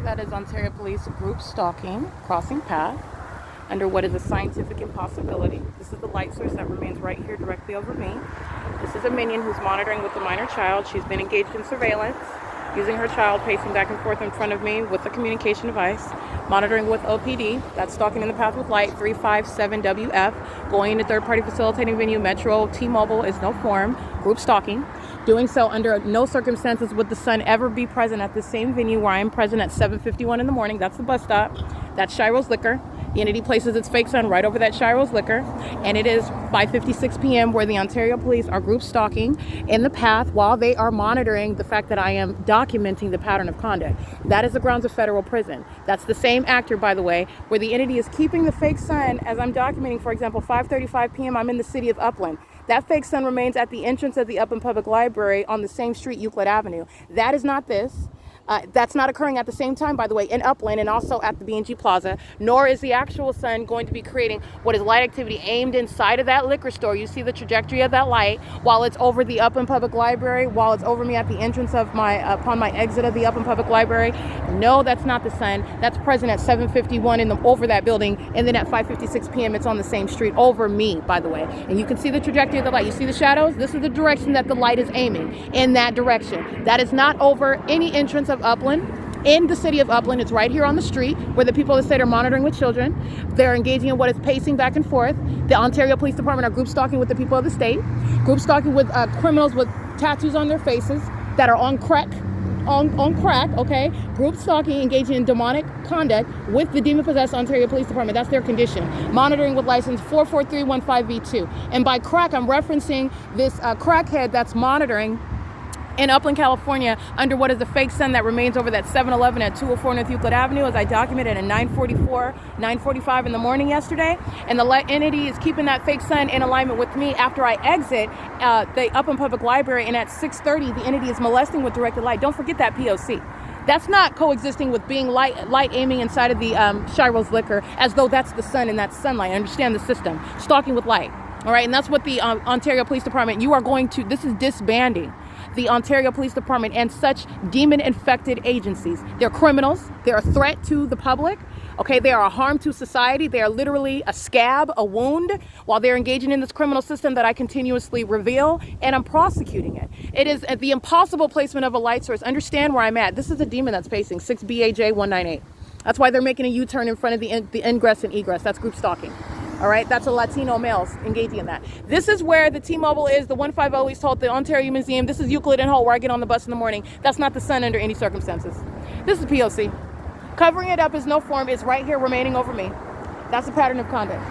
That is Ontario Police group stalking, crossing path under what is a scientific impossibility. This is the light source that remains right here directly over me. This is a minion who's monitoring with a minor child. She's been engaged in surveillance, using her child pacing back and forth in front of me with a communication device, monitoring with OPD. That's stalking in the path with light, 357WF, going into third-party facilitating venue, Metro, T-Mobile is no form, group stalking. Doing so under no circumstances would the son ever be present at the same venue where I am present at 7:51 in the morning. That's the bus stop. That's Shiro's Liquor. The entity places its fake son right over that Shiro's Liquor, and it is 5:56 p.m. where the Ontario Police are group stalking in the path while they are monitoring the fact that I am documenting the pattern of conduct. That is the grounds of federal prison. That's the same actor, by the way, where the entity is keeping the fake son as I'm documenting. For example, 5:35 p.m. I'm in the city of Upland. That fake son remains at the entrance of the Upland Public Library on the same street, Euclid Avenue. That is not this. That's not occurring at the same time, by the way, in Upland and also at the B&G Plaza, nor is the actual son going to be creating what is light activity aimed inside of that liquor store. You see the trajectory of that light while it's over the Upland Public Library, while it's over me at the entrance of upon my exit of the Upland Public Library. No, that's not the son. That's present at 7:51 over that building, and then at 5:56 p.m. it's on the same street over me, by the way. And you can see the trajectory of the light. You see the shadows? This is the direction that the light is aiming, in that direction. That is not over any entrance of Upland, in the city of Upland. It's right here on the street where the people of the state are monitoring with children. They're engaging in what is pacing back and forth. The Ontario Police Department are group stalking with the people of the state, group stalking with criminals with tattoos on their faces that are on crack, okay? Group stalking, engaging in demonic conduct with the demon-possessed Ontario Police Department. That's their condition. Monitoring with license 44315V2. And by crack, I'm referencing this crackhead that's monitoring in Upland, California, under what is a fake son that remains over that 7-Eleven at 204 North Euclid Avenue, as I documented at 9:45 in the morning yesterday. And the entity is keeping that fake son in alignment with me after I exit the Upland Public Library, and at 6:30, the entity is molesting with directed light. Don't forget that P.O.C. That's not coexisting with being light aiming inside of the Shiro's Liquor as though that's the sun and that's sunlight. Understand the system. Stalking with light. All right, and that's what the Ontario Police Department, this is disbanding the Ontario Police Department and such demon-infected agencies. They're criminals. They're a threat to the public. Okay, they are a harm to society. They are literally a scab, a wound, while they're engaging in this criminal system that I continuously reveal, and I'm prosecuting it. It is the impossible placement of a light source. Understand where I'm at. This is a demon that's pacing 6BAJ198. That's why they're making a U-turn in front of the ingress and egress. That's group stalking. All right, that's a Latino males engaging in that. This is where the T-Mobile is, the 150 East HOLT, the Ontario Museum. This is Euclid and HOLT, where I get on the bus in the morning. That's not the sun under any circumstances. This is P.O.C. Covering it up is no form. It's right here remaining over me. That's a pattern of conduct.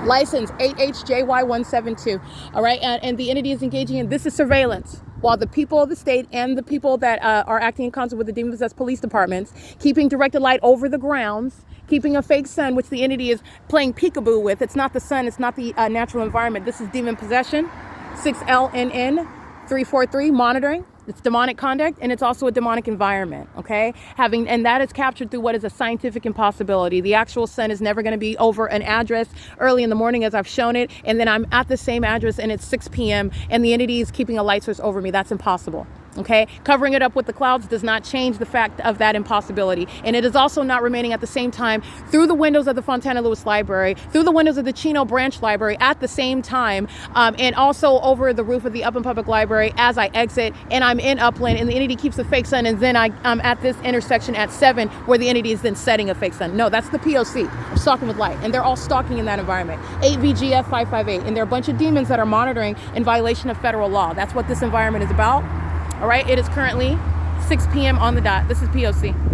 License 8HJY172. All right, and the entity is engaging in, this is surveillance. While the people of the state and the people that are acting in concert with the demon-possessed police departments, keeping directed light over the grounds, keeping a fake sun, which the entity is playing peekaboo with. It's not the sun, it's not the natural environment. This is demon possession, 6LNN343, monitoring. It's demonic conduct, and it's also a demonic environment, okay? And that is captured through what is a scientific impossibility. The actual sun is never going to be over an address early in the morning, as I've shown it, and then I'm at the same address, and it's 6 p.m., and the entity is keeping a light source over me. That's impossible. Okay, covering it up with the clouds does not change the fact of that impossibility. And it is also not remaining at the same time through the windows of the Fontana Lewis Library, through the windows of the Chino Branch Library at the same time, and also over the roof of the Upland Public Library as I exit, and I'm in Upland, and the entity keeps a fake sun, and then I'm at this intersection at 7 where the entity is then setting a fake sun. No, that's the P.O.C. of stalking with light, and they're all stalking in that environment. 8VGF558, and there are a bunch of demons that are monitoring in violation of federal law. That's what this environment is about. All right, it is currently 6 p.m. on the dot. This is P.O.C.